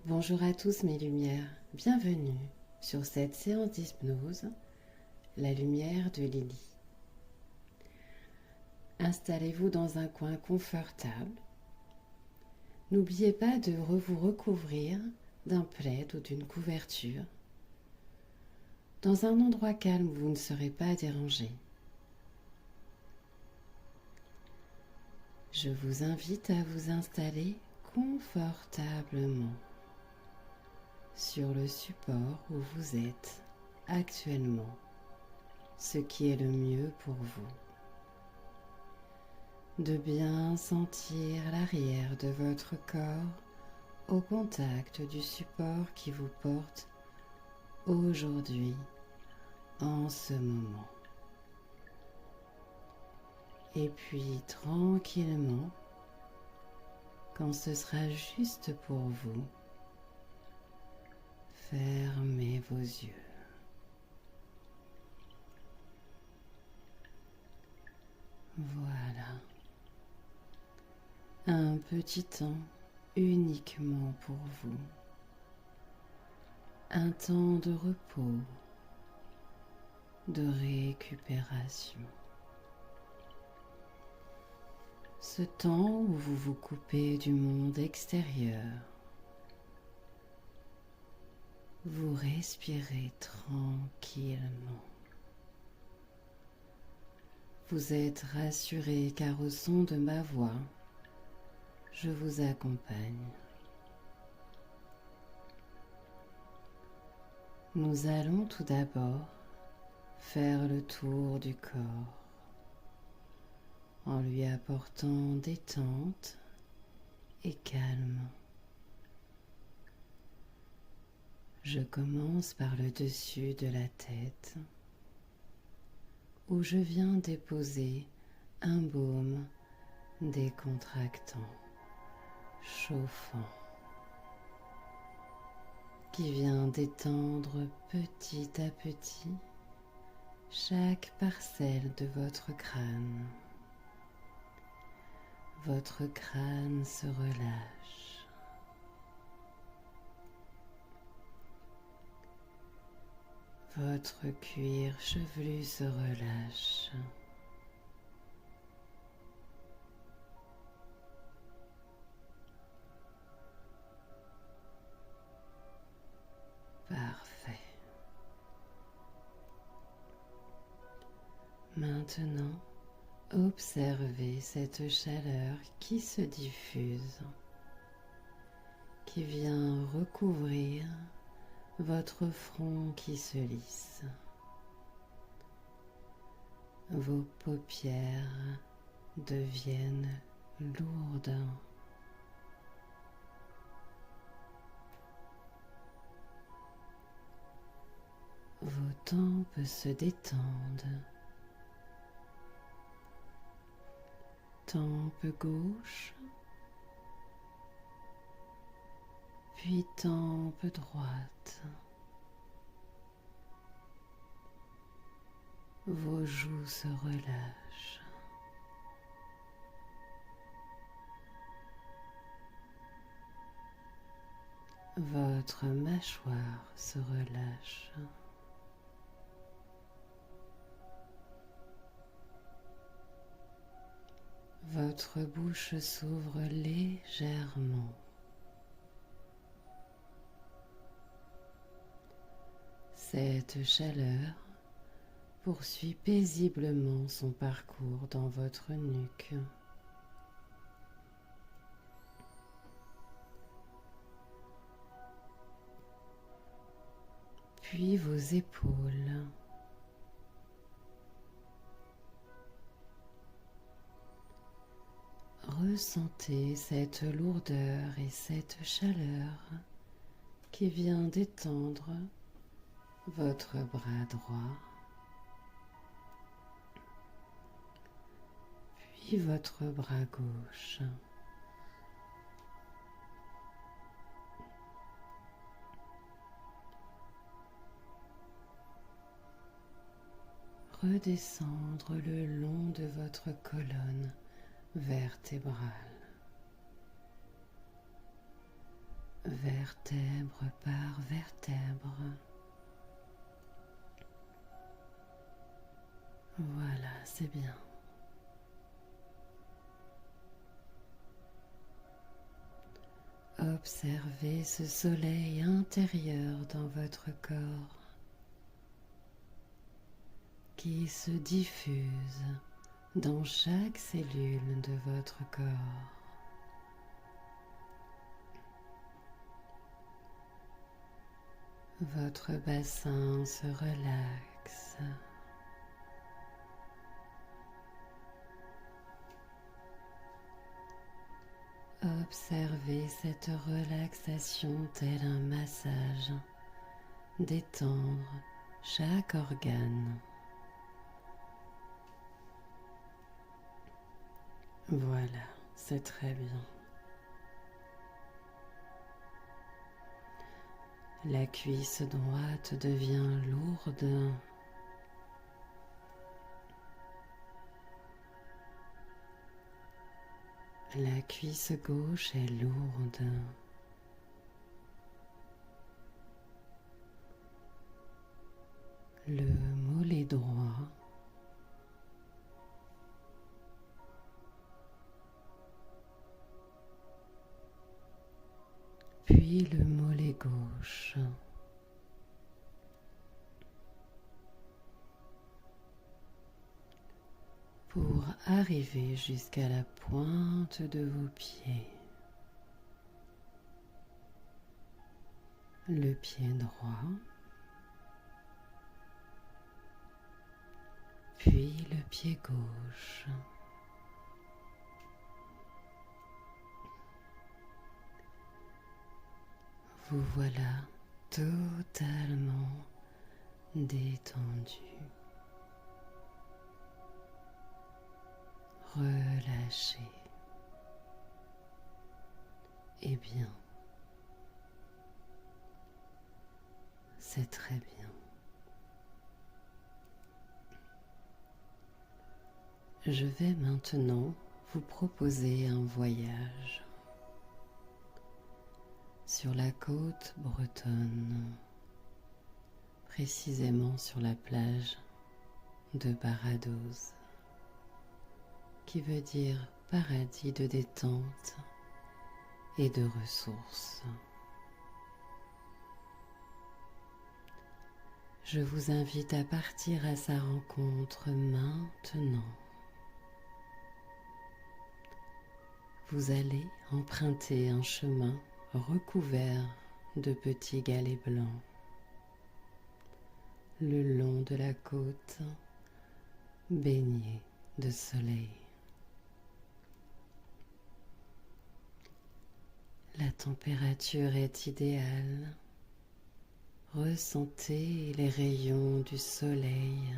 Bonjour à tous mes lumières, bienvenue sur cette séance d'hypnose, la lumière de Lily. Installez-vous dans un coin confortable. N'oubliez pas de vous recouvrir d'un plaid ou d'une couverture, dans un endroit calme où vous ne serez pas dérangé. Je vous invite à vous installer confortablement sur le support où vous êtes actuellement, ce qui est le mieux pour vous. De bien sentir l'arrière de votre corps au contact du support qui vous porte aujourd'hui, en ce moment. Et puis tranquillement, quand ce sera juste pour vous, fermez vos yeux. Voilà. Un petit temps uniquement pour vous. Un temps de repos, de récupération. Ce temps où vous vous coupez du monde extérieur. Vous respirez tranquillement. Vous êtes rassuré car au son de ma voix, je vous accompagne. Nous allons tout d'abord faire le tour du corps en lui apportant détente et calme. Je commence par le dessus de la tête où je viens déposer un baume décontractant, chauffant, qui vient détendre petit à petit chaque parcelle de votre crâne. Votre crâne se relâche. Votre cuir chevelu se relâche. Parfait. Maintenant, observez cette chaleur qui se diffuse, qui vient recouvrir votre front qui se lisse. Vos paupières deviennent lourdes. Vos tempes se détendent. Tempe gauche, puis tempe droite. Vos joues se relâchent. Votre mâchoire se relâche. Votre bouche s'ouvre légèrement. Cette chaleur poursuit paisiblement son parcours dans votre nuque. Puis vos épaules. Ressentez cette lourdeur et cette chaleur qui vient détendre votre bras droit, puis votre bras gauche. Redescendre le long de votre colonne vertébrale vertèbre par vertèbre. Voilà, c'est bien. Observez ce soleil intérieur dans votre corps qui se diffuse dans chaque cellule de votre corps. Votre bassin se relaxe. Observez cette relaxation tel un massage, détendre chaque organe. Voilà, c'est très bien. La cuisse droite devient lourde. La cuisse gauche est lourde. Le mollet droit. Puis le mollet gauche. Pour arriver jusqu'à la pointe de vos pieds. Le pied droit, puis le pied gauche. Vous voilà totalement détendu. Relâché. Eh bien, c'est très bien. Je vais maintenant vous proposer un voyage sur la côte bretonne, précisément sur la plage de Baradoz, qui veut dire paradis de détente et de ressources. Je vous invite à partir à sa rencontre maintenant. Vous allez emprunter un chemin recouvert de petits galets blancs le long de la côte baignée de soleil. La température est idéale. Ressentez les rayons du soleil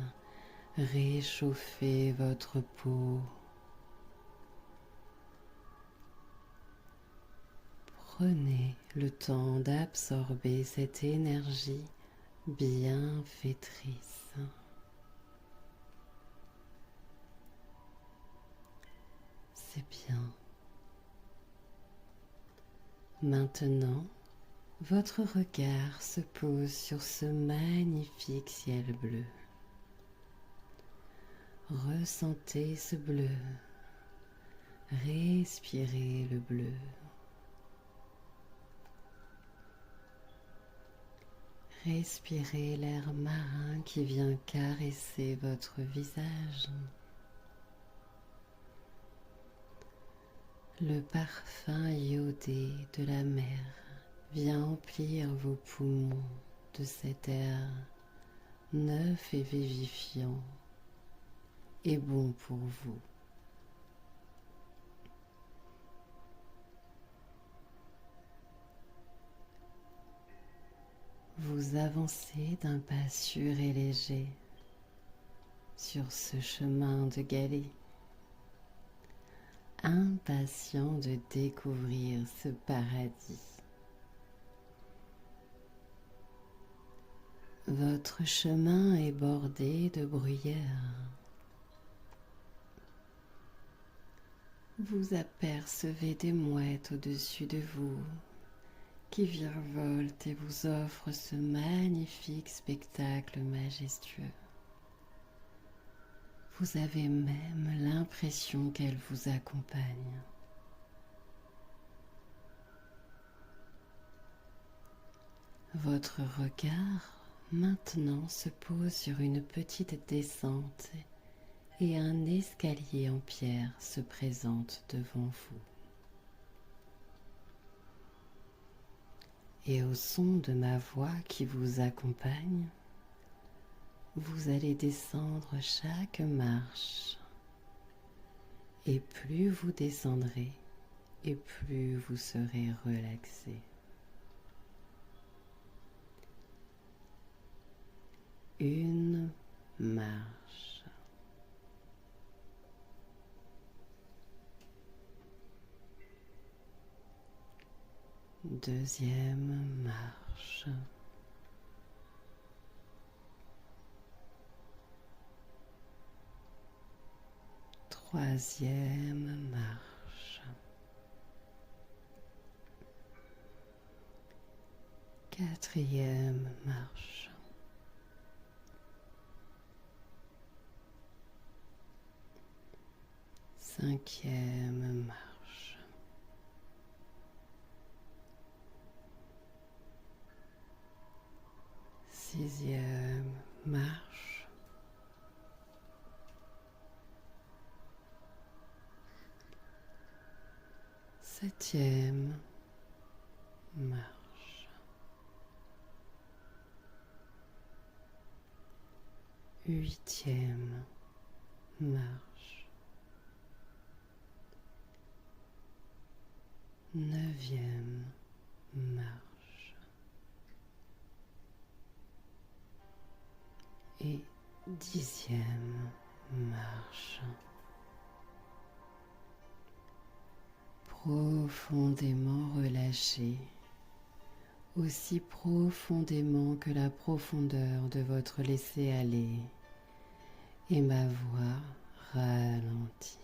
réchauffer votre peau. Prenez le temps d'absorber cette énergie bienfaitrice. C'est bien. Maintenant, votre regard se pose sur ce magnifique ciel bleu. Ressentez ce bleu. Respirez le bleu. Respirez l'air marin qui vient caresser votre visage. Le parfum iodé de la mer vient emplir vos poumons de cet air neuf et vivifiant et bon pour vous. Vous avancez d'un pas sûr et léger sur ce chemin de galets, impatient de découvrir ce paradis. Votre chemin est bordé de bruyères. Vous apercevez des mouettes au-dessus de vous qui virevolte et vous offre ce magnifique spectacle majestueux. Vous avez même l'impression qu'elle vous accompagne. Votre regard maintenant se pose sur une petite descente et un escalier en pierre se présente devant vous. Et au son de ma voix qui vous accompagne, vous allez descendre chaque marche. Et plus vous descendrez, et plus vous serez relaxé. Une marche. Deuxième marche. Troisième marche. Quatrième marche. Cinquième marche. Sixième marche. Septième marche. Huitième marche. Neuvième marche. Et dixième marche. Profondément relâché, aussi profondément que la profondeur de votre laisser-aller, et ma voix ralentit.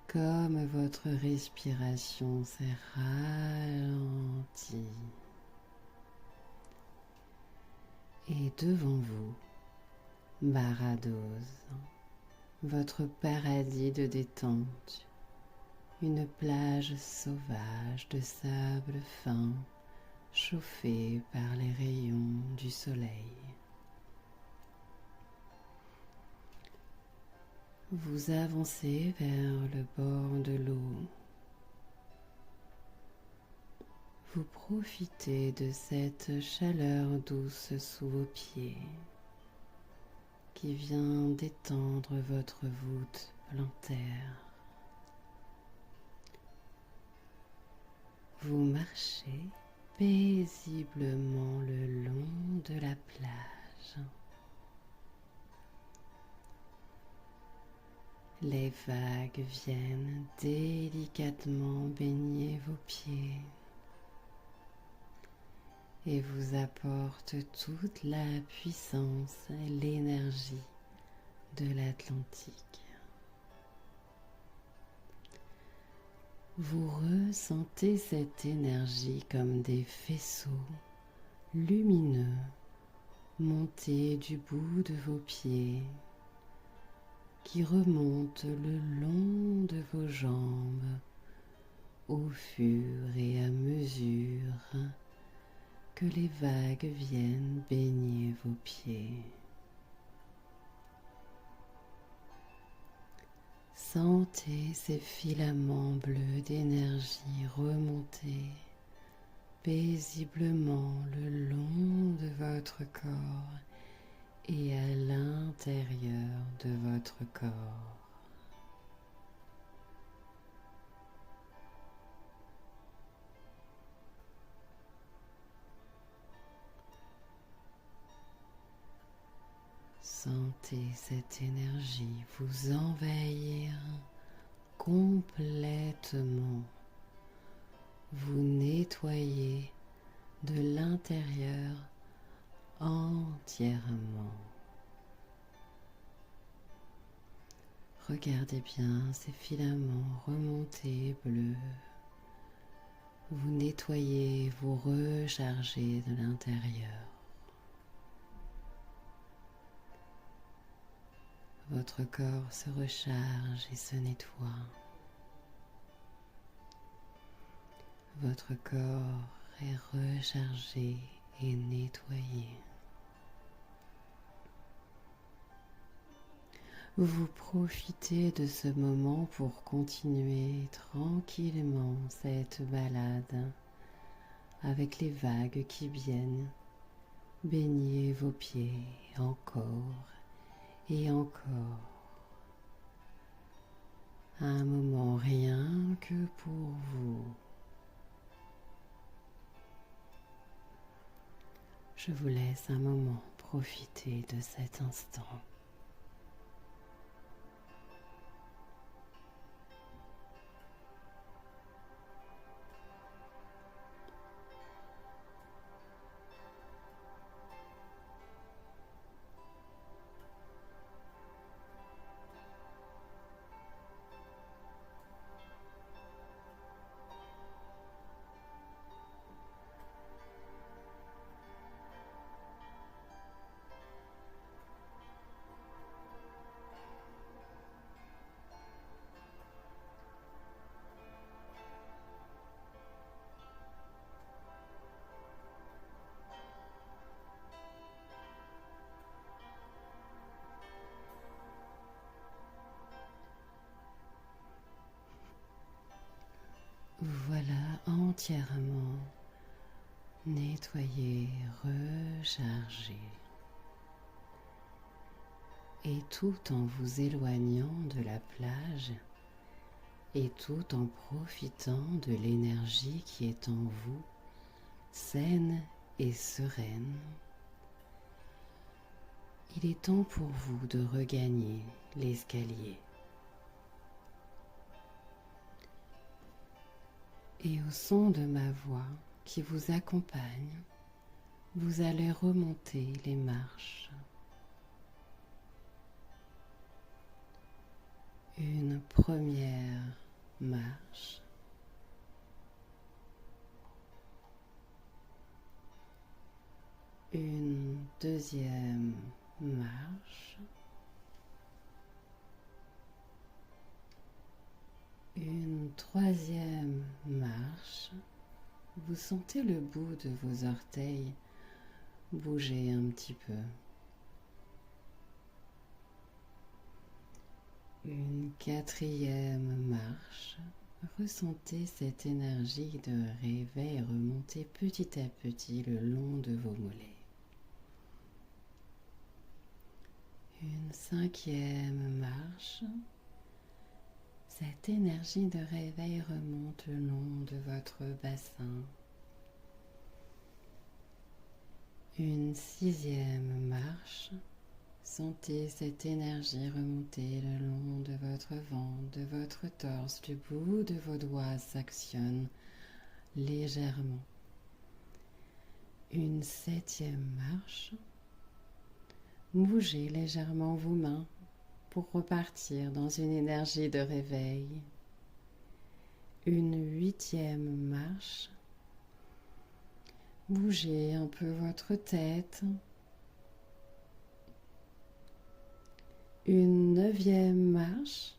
Comme votre respiration s'est ralentie. Et devant vous, Barados, votre paradis de détente, une plage sauvage de sable fin chauffée par les rayons du soleil. Vous avancez vers le bord de l'eau. Vous profitez de cette chaleur douce sous vos pieds qui vient d'étendre votre voûte plantaire. Vous marchez paisiblement le long de la plage. Les vagues viennent délicatement baigner vos pieds et vous apportent toute la puissance et l'énergie de l'Atlantique. Vous ressentez cette énergie comme des faisceaux lumineux monter du bout de vos pieds qui remontent le long de vos jambes au fur et à mesure que les vagues viennent baigner vos pieds. Sentez ces filaments bleus d'énergie remonter paisiblement le long de votre corps et à l'intérieur de votre corps. Sentez cette énergie vous envahir complètement, vous nettoyer de l'intérieur entièrement. Regardez bien ces filaments remontés bleus, Vous nettoyez, vous rechargez de l'intérieur. Votre corps se recharge et se nettoie. Votre corps est rechargé et nettoyé. Vous profitez de ce moment pour continuer tranquillement cette balade avec les vagues qui viennent baigner vos pieds encore et encore. Un moment rien que pour vous. Je vous laisse un moment profiter de cet instant. Voilà entièrement nettoyé, rechargé. Et tout en vous éloignant de la plage et tout en profitant de l'énergie qui est en vous, saine et sereine, il est temps pour vous de regagner l'escalier. Et au son de ma voix qui vous accompagne, vous allez remonter les marches. Une première marche. Une deuxième marche. Une troisième marche. Vous sentez le bout de vos orteils bouger un petit peu. Une quatrième marche. Ressentez cette énergie de réveil remonter petit à petit le long de vos mollets. Une cinquième marche. Cette énergie de réveil remonte le long de votre bassin. Une sixième marche. Sentez cette énergie remonter le long de votre ventre, de votre torse, du bout de vos doigts s'actionne légèrement. Une septième marche. Bougez légèrement vos mains pour repartir dans une énergie de réveil. Une huitième marche. Bougez un peu votre tête. Une neuvième marche.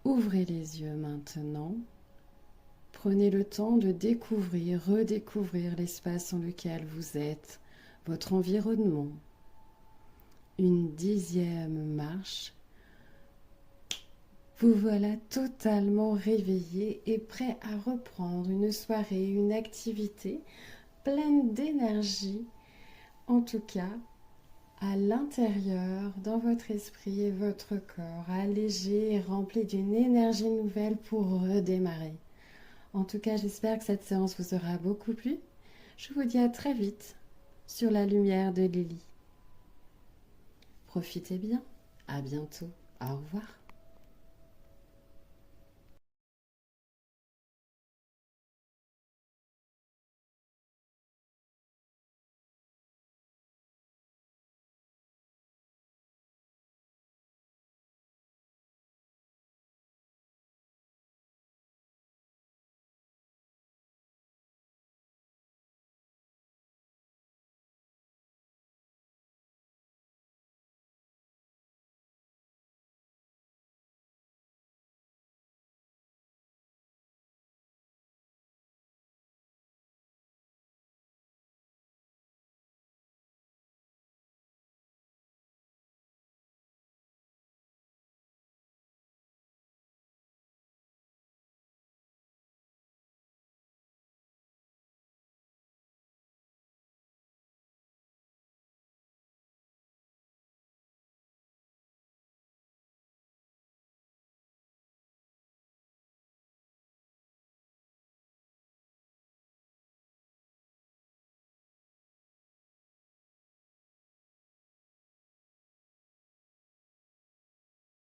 Ouvrez les yeux maintenant. Prenez le temps de découvrir, redécouvrir l'espace dans lequel vous êtes, votre environnement. Une dixième marche. Vous voilà totalement réveillé et prêt à reprendre une soirée, une activité pleine d'énergie, en tout cas à l'intérieur, dans votre esprit et votre corps, allégé et rempli d'une énergie nouvelle pour redémarrer. En tout cas, j'espère que cette séance vous aura beaucoup plu. Je vous dis à très vite sur la lumière de Lily. Profitez bien. À bientôt. Au revoir.